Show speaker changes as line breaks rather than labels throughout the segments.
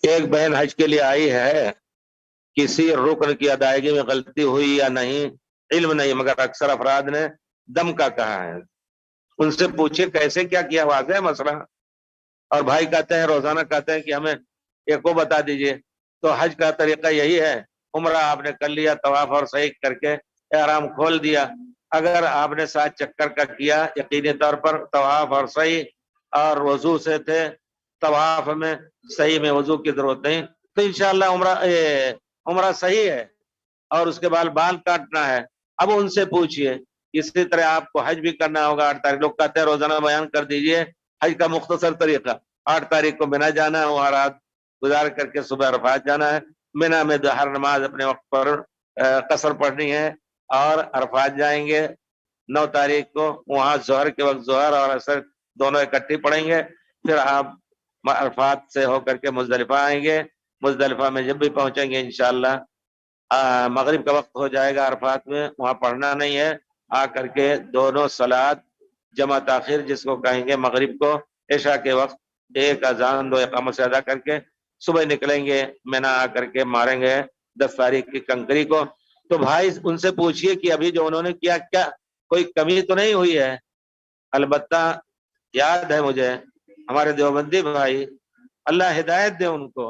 ایک بہن حج کے لیے آئی ہے، کسی رکن کی ادائیگی میں غلطی ہوئی یا نہیں علم نہیں، مگر اکثر افراد نے دم کا کہا ہے، ان سے پوچھے کیسے کیا کیا، واضح ہے مسئلہ؟ اور بھائی کہتے ہیں روزانہ کہتے ہیں کہ ہمیں ایک کو بتا دیجئے۔ تو حج کا طریقہ یہی ہے، عمرہ آپ نے کر لیا، طواف اور سعی کر کے احرام کھول دیا۔ اگر آپ نے 7 چکر کا کیا یقینی طور پر طواف اور سعی اور وضو سے تھے، طواف میں صحیح میں وضو کی ضرورت نہیں، تو انشاءاللہ عمرہ صحیح ہے، اور اس کے بعد بال کاٹنا ہے۔ اب ان سے پوچھئے، اسی طرح آپ کو حج بھی کرنا ہوگا 8 تاریخ، لوگ کہتے ہیں روزانہ بیان کر دیجئے حج کا مختصر طریقہ۔ 8 تاریخ کو منا جانا ہے، وہاں رات گزار کر کے صبح عرفات جانا ہے، منا میں ہر نماز اپنے وقت پر قصر پڑھنی ہے، اور عرفات جائیں گے 9 تاریخ کو، وہاں ظہر کے وقت ظہر اور عصر دونوں اکٹھی پڑھیں گے، پھر آپ عرفات سے ہو کر کے مزدلفہ آئیں گے۔ مزدلفہ میں جب بھی پہنچیں گے انشاءاللہ مغرب کا وقت ہو جائے گا، عرفات میں وہاں پڑھنا نہیں ہے، آ کر کے دونوں صلاۃ جمع تاخیر جس کو کہیں گے مغرب کو عشاء کے وقت، ایک اذان 2 اقامت سے ادا کر کے صبح نکلیں گے، منا آ کر کے ماریں گے 10 تاریخ کی کنکری کو۔ تو بھائی ان سے پوچھئے کہ ابھی جو انہوں نے کیا کوئی کمی تو نہیں ہوئی ہے؟ البتہ یاد ہے مجھے ہمارے دیوبندی بھائی، اللہ ہدایت دے ان کو،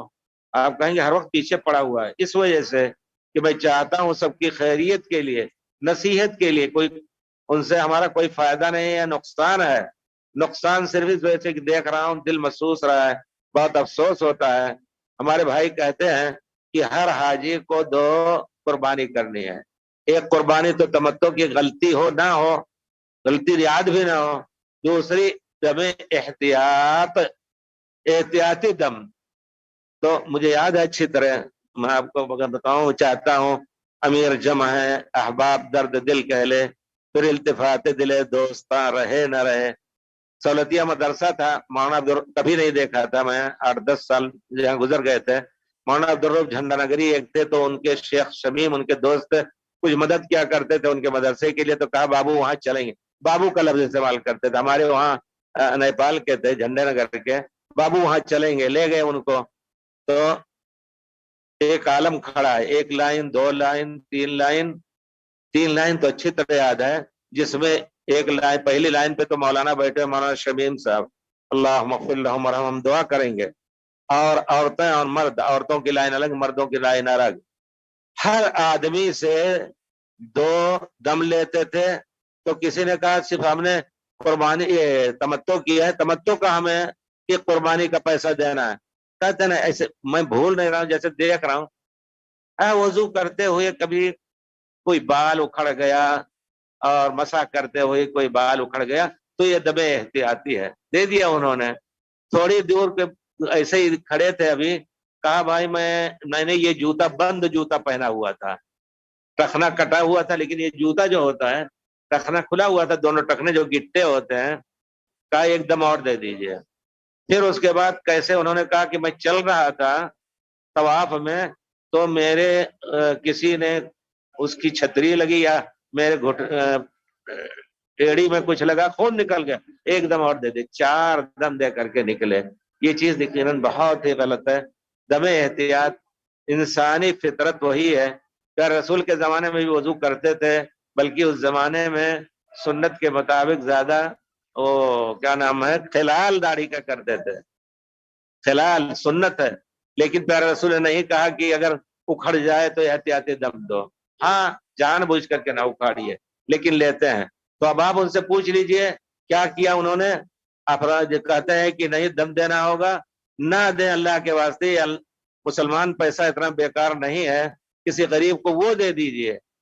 آپ کہیں گے ہر وقت پیچھے پڑا ہوا ہے، اس وجہ سے کہ میں چاہتا ہوں سب کی خیریت کے لیے، نصیحت کے لیے، کوئی ان سے ہمارا کوئی فائدہ نہیں ہے، نقصان ہے، نقصان صرف اس وجہ سے کہ دیکھ رہا ہوں دل محسوس رہا ہے، بہت افسوس ہوتا ہے۔ ہمارے بھائی کہتے ہیں کہ ہر حاجی کو 2 قربانی کرنی ہے، ایک قربانی تو تمتع کی غلطی ہو نہ ہو، غلطی یاد بھی نہ ہو، دوسری دم احتیاطی دم۔ تو مجھے یاد ہے اچھی طرح، میں آپ کو بتاؤں چاہتا ہوں، امیر جمع ہے احباب درد دل کہہ لے، پھر التفات دل دوستاں رہے نہ رہے۔ سہولتیہ مدرسہ تھا، مولانا کبھی نہیں دیکھا تھا میں، 8-10 سال جہاں گزر گئے تھے۔ مولانا عبدالرؤف جھنڈا نگری ایک تھے، تو ان کے شیخ شمیم ان کے دوست کچھ مدد کیا کرتے تھے ان کے مدرسے کے لیے، تو کہا بابو وہاں چلیں گے، بابو کا لفظ استعمال کرتے تھے، ہمارے وہاں نیپال کے تھے جھنڈے نگر کے، بابو وہاں چلیں گے، لے گئے ان کو۔ تو ایک عالم کھڑا ہے، 1 لائن 2 لائن 3 لائن تو اچھی طرح یاد ہے، جس میں ایک لائن پہلی لائن پہ تو مولانا بیٹھے، مولانا شمیم صاحب، اللہم اغفر لہم ورحمہم دعا کریں گے، اور عورتیں اور مرد، عورتوں کی لائن الگ، مردوں کی لائن الگ، ہر آدمی سے 2 دم لیتے تھے۔ تو کسی نے کہا صرف ہم نے قربانی تمتع کیا ہے، تمتع کا ہمیں کہ قربانی کا پیسہ دینا ہے؟ کہتے ہیں ایسے میں بھول نہیں رہا ہوں، جیسے دیکھ رہا ہوں وضو کرتے ہوئے کبھی کوئی بال اکھڑ گیا، اور مسح کرتے ہوئے کوئی بال اکھڑ گیا، تو یہ دم احتیاطی ہے، دے دیا انہوں نے۔ تھوڑی دور کے ایسے ہی کھڑے تھے، ابھی کہا بھائی میں نے یہ جوتا بند جوتا پہنا ہوا تھا، ٹخنا کٹا ہوا تھا، لیکن یہ جوتا جو ہوتا ہے ٹخنا کھلا ہوا تھا، دونوں ٹخنے جو گٹے ہوتے ہیں، کہا ایک دم اور دے دیجئے۔ پھر اس کے بعد کیسے انہوں نے کہا کہ میں چل رہا تھا طواف میں، تو میرے کسی نے اس کی چھتری لگی یا میرے ایڑی میں کچھ لگا، خون نکل گیا، ایک دم اور دے دے، 4 دم دے کر کے نکلے۔ یہ چیز یقیناً بہت ہی غلط ہے۔ دم احتیاط انسانی فطرت وہی ہے کہ رسول کے زمانے میں بھی وضو کرتے تھے، بلکہ اس زمانے میں سنت کے مطابق زیادہ کیا نام ہے خلال داڑھی کا کرتے تھے، خلال سنت ہے، لیکن پیارے رسول نے نہیں کہا کہ اگر اکھڑ جائے تو احتیاطی دم دو، ہاں جان بوجھ کر کے نہ اکھاڑیے، لیکن لیتے ہیں۔ تو اب آپ ان سے پوچھ لیجئے کیا کیا انہوں نے؟ افراد کہتے ہیں کہ نہیں دم دینا ہوگا، نہ دیں اللہ کے واسطے، مسلمان پیسہ اتنا بیکار نہیں ہے، کسی غریب کو وہ دے دیجئے،